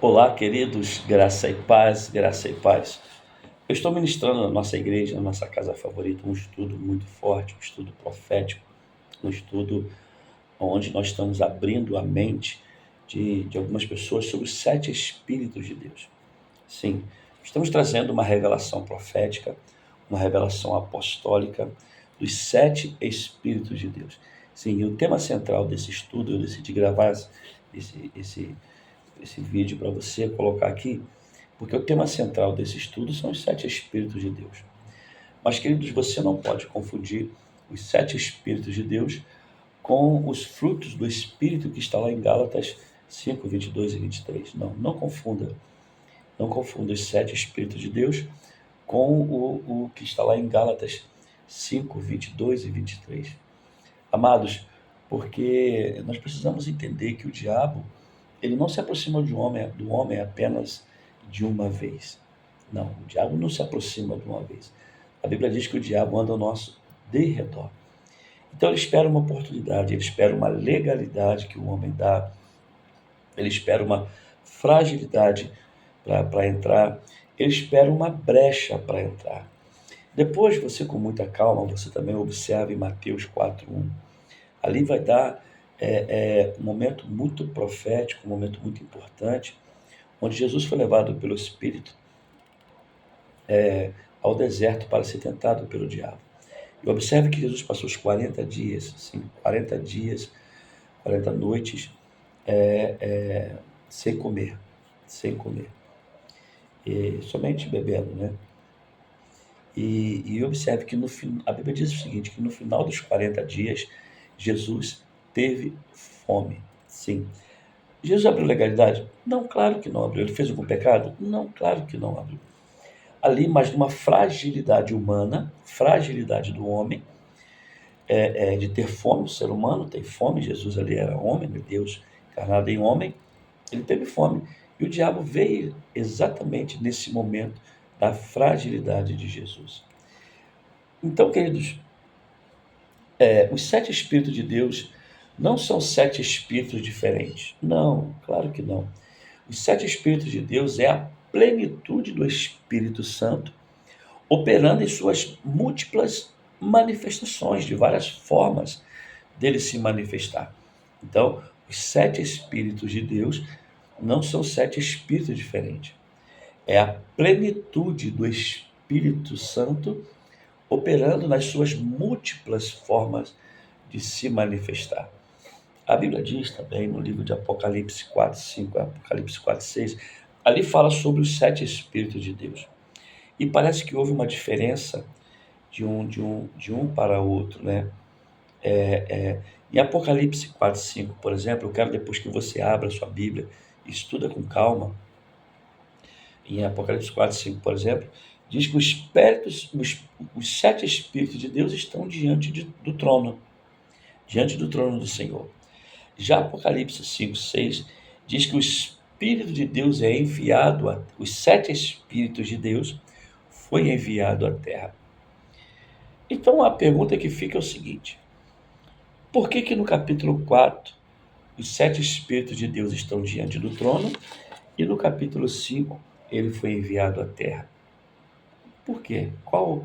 Olá, queridos, graça e paz, graça e paz. Eu estou ministrando na nossa igreja, na nossa casa favorita, um estudo muito forte, um estudo profético, um estudo onde nós estamos abrindo a mente de algumas pessoas sobre os sete Espíritos de Deus. Sim, estamos trazendo uma revelação profética, uma revelação apostólica dos sete Espíritos de Deus. Sim, e o tema central desse estudo, eu decidi gravar esse, esse, esse vídeo para você, colocar aqui, porque o tema central desse estudo são os sete Espíritos de Deus. Mas, queridos, você não pode confundir os sete Espíritos de Deus com os frutos do Espírito que está lá em Gálatas 5, 22 e 23. Não, não confunda. Não confunda os sete Espíritos de Deus com o que está lá em Gálatas 5, 22 e 23. Amados, porque nós precisamos entender que o diabo, ele não se aproxima do homem apenas de uma vez. Não, o diabo não se aproxima de uma vez. A Bíblia diz que o diabo anda ao nosso derredor. Então ele espera uma oportunidade, ele espera uma legalidade que o homem dá, ele espera uma fragilidade para entrar, ele espera uma brecha para entrar. Depois, você com muita calma, você também observa em Mateus 4:1. Ali vai dar um momento muito profético, um momento muito importante, onde Jesus foi levado pelo Espírito ao deserto para ser tentado pelo diabo. E observe que Jesus passou os 40 dias, sim, 40 dias, 40 noites, sem comer, sem comer, e somente bebendo, né? E observe que a Bíblia diz o seguinte, que no final dos 40 dias, Jesus teve fome, sim. Jesus abriu legalidade? Não, claro que não abriu. Ele fez algum pecado? Não, claro que não abriu. Ali, mas numa fragilidade humana, fragilidade do homem, de ter fome, o ser humano tem fome, Jesus ali era homem, Deus encarnado em homem, ele teve fome. E o diabo veio exatamente nesse momento da fragilidade de Jesus. Então, queridos, os sete Espíritos de Deus não são sete Espíritos diferentes. Não, claro que não. Os sete Espíritos de Deus é a plenitude do Espírito Santo, operando em suas múltiplas manifestações, de várias formas dele se manifestar. Então, os sete Espíritos de Deus não são sete Espíritos diferentes. É a plenitude do Espírito Santo operando nas suas múltiplas formas de se manifestar. A Bíblia diz também no livro de Apocalipse 4:5, Apocalipse 4:6, ali fala sobre os sete Espíritos de Deus. E parece que houve uma diferença de um para outro, né? Em Apocalipse 4:5, por exemplo, eu quero depois que você abra a sua Bíblia e estuda com calma. Em Apocalipse 4:5, por exemplo, diz que os sete Espíritos de Deus estão do trono, diante do trono do Senhor. Já Apocalipse 5:6 diz que o Espírito de Deus é enviado, os sete Espíritos de Deus foi enviado à terra. Então a pergunta que fica é o seguinte: por que no capítulo 4 os sete Espíritos de Deus estão diante do trono e no capítulo 5 ele foi enviado à terra? Por quê? Qual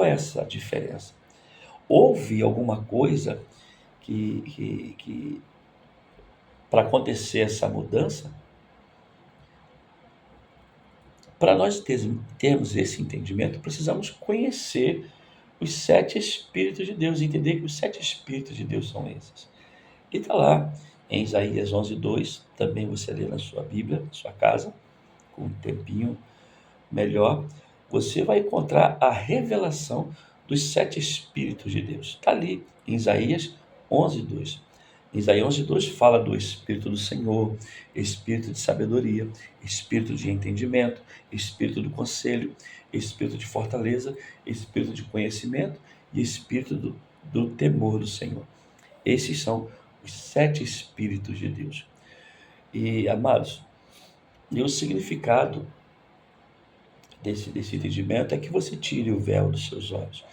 é essa diferença? Houve alguma coisa que para acontecer essa mudança? Para nós termos esse entendimento, precisamos conhecer os sete Espíritos de Deus, entender que os sete Espíritos de Deus são esses. E está lá em Isaías 11:2, também você lê na sua Bíblia, na sua casa, com um tempinho melhor, você vai encontrar a revelação dos sete Espíritos de Deus. Está ali em Isaías 11:2. Isaías 11:2 fala do Espírito do Senhor, Espírito de sabedoria, Espírito de entendimento, Espírito do conselho, Espírito de fortaleza, Espírito de conhecimento e Espírito do temor do Senhor. Esses são os sete Espíritos de Deus. E, amados, e o significado desse entendimento é que você tire o véu dos seus olhos,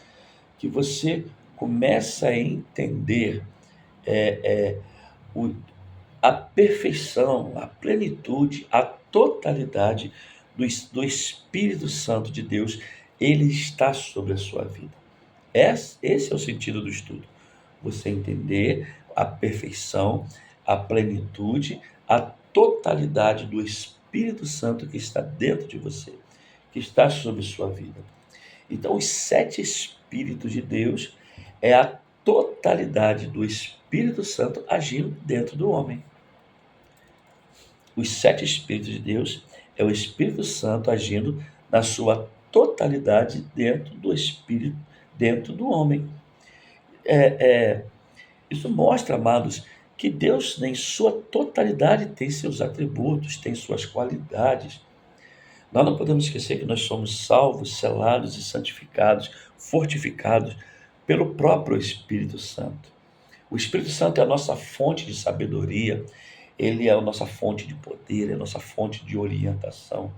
que você comece a entender o, a perfeição, a plenitude, a totalidade do Espírito Santo de Deus, ele está sobre a sua vida. Esse é o sentido do estudo. Você entender a perfeição, a plenitude, a totalidade do Espírito Santo que está dentro de você, que está sobre sua vida. Então, os 7 Espíritos de Deus é a totalidade do Espírito Santo agindo dentro do homem. Os 7 Espíritos de Deus é o Espírito Santo agindo na sua totalidade dentro do Espírito, dentro do homem. Isso mostra, amados, que Deus, em sua totalidade, tem seus atributos, tem suas qualidades. Nós não podemos esquecer que nós somos salvos, selados e santificados, fortificados pelo próprio Espírito Santo. O Espírito Santo é a nossa fonte de sabedoria, ele é a nossa fonte de poder, é a nossa fonte de orientação.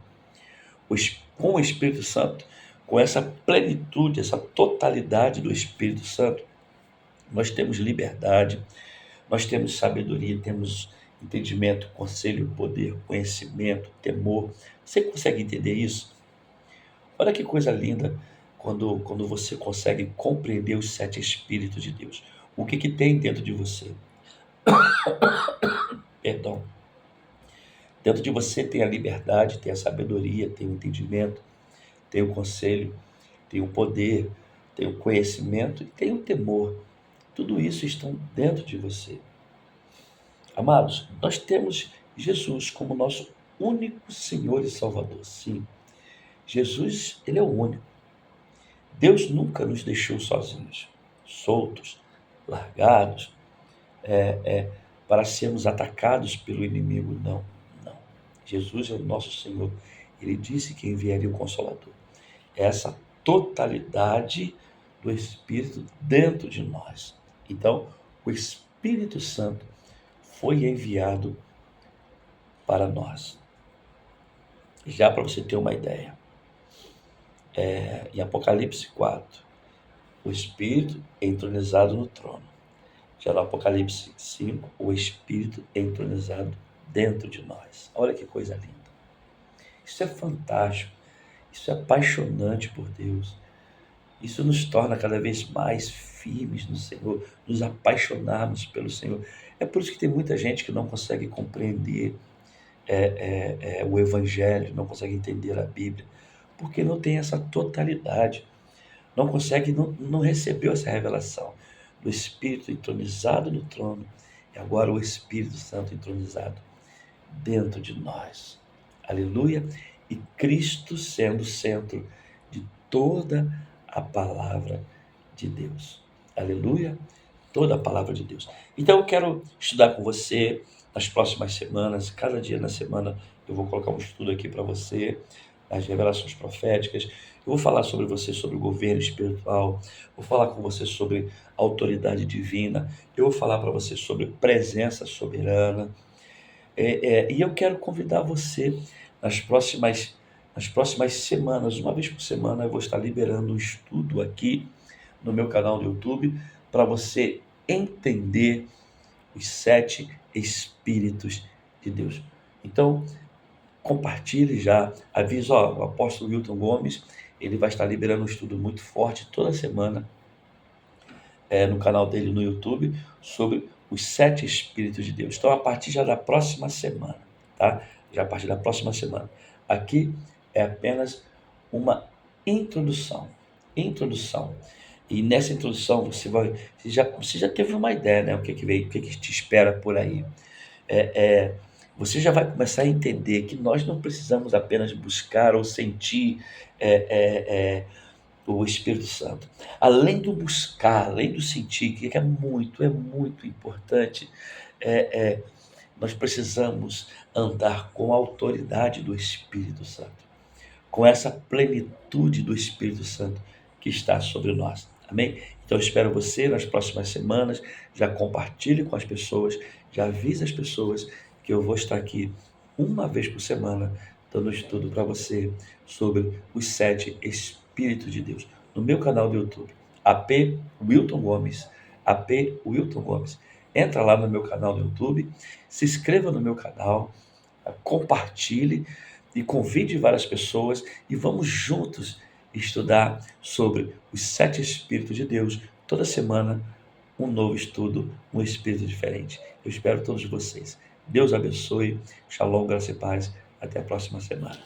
Com o Espírito Santo, com essa plenitude, essa totalidade do Espírito Santo, nós temos liberdade, nós temos sabedoria, temos entendimento, conselho, poder, conhecimento, temor. Você consegue entender isso? Olha que coisa linda quando você consegue compreender os 7 Espíritos de Deus. O que tem dentro de você? Perdão. Dentro de você tem a liberdade, tem a sabedoria, tem o entendimento, tem o conselho, tem o poder, tem o conhecimento e tem o temor. Tudo isso estão dentro de você. Amados, nós temos Jesus como nosso único Senhor e Salvador. Sim, Jesus, ele é o único. Deus nunca nos deixou sozinhos, soltos, largados, para sermos atacados pelo inimigo. Não, não. Jesus é o nosso Senhor. Ele disse que enviaria o Consolador. Essa totalidade do Espírito dentro de nós. Então, o Espírito Santo foi enviado para nós. Já para você ter uma ideia, em Apocalipse 4, o Espírito é entronizado no trono. Já no Apocalipse 5, o Espírito é entronizado dentro de nós. Olha que coisa linda. Isso é fantástico. Isso é apaixonante por Deus. Isso nos torna cada vez mais firmes no Senhor, nos apaixonarmos pelo Senhor. É por isso que tem muita gente que não consegue compreender o Evangelho, não consegue entender a Bíblia, porque não tem essa totalidade, não consegue, não recebeu essa revelação do Espírito entronizado no trono e agora o Espírito Santo entronizado dentro de nós. Aleluia! E Cristo sendo o centro de toda a palavra de Deus. Aleluia! Toda a palavra de Deus. Então eu quero estudar com você nas próximas semanas, cada dia na semana eu vou colocar um estudo aqui para você, as revelações proféticas. Eu vou falar sobre você, sobre o governo espiritual, vou falar com você sobre autoridade divina, eu vou falar para você sobre presença soberana. E eu quero convidar você nas próximas semanas, uma vez por semana, eu vou estar liberando um estudo aqui no meu canal do YouTube para você entender os 7 Espíritos de Deus. Então, compartilhe já, avisa, o apóstolo Wilton Gomes, ele vai estar liberando um estudo muito forte toda semana no canal dele no YouTube sobre os 7 Espíritos de Deus. Então, a partir já da próxima semana, tá? Já a partir da próxima semana. Aqui é apenas uma introdução. Introdução. E nessa introdução você já teve uma ideia, né? O que veio, o que te espera por aí. Você já vai começar a entender que nós não precisamos apenas buscar ou sentir o Espírito Santo. Além do buscar, além do sentir, que é muito importante, nós precisamos andar com a autoridade do Espírito Santo, com essa plenitude do Espírito Santo que está sobre nós. Amém? Então, eu espero você nas próximas semanas. Já compartilhe com as pessoas, já avise as pessoas que eu vou estar aqui uma vez por semana dando estudo para você sobre os 7 Espíritos de Deus no meu canal do YouTube, AP Wilton Gomes. AP Wilton Gomes. entra lá no meu canal no YouTube, se inscreva no meu canal, compartilhe e convide várias pessoas e vamos juntos estudar sobre os 7 Espíritos de Deus. Toda semana, um novo estudo, um espírito diferente. Eu espero todos vocês. Deus abençoe. Shalom, graça e paz. Até a próxima semana.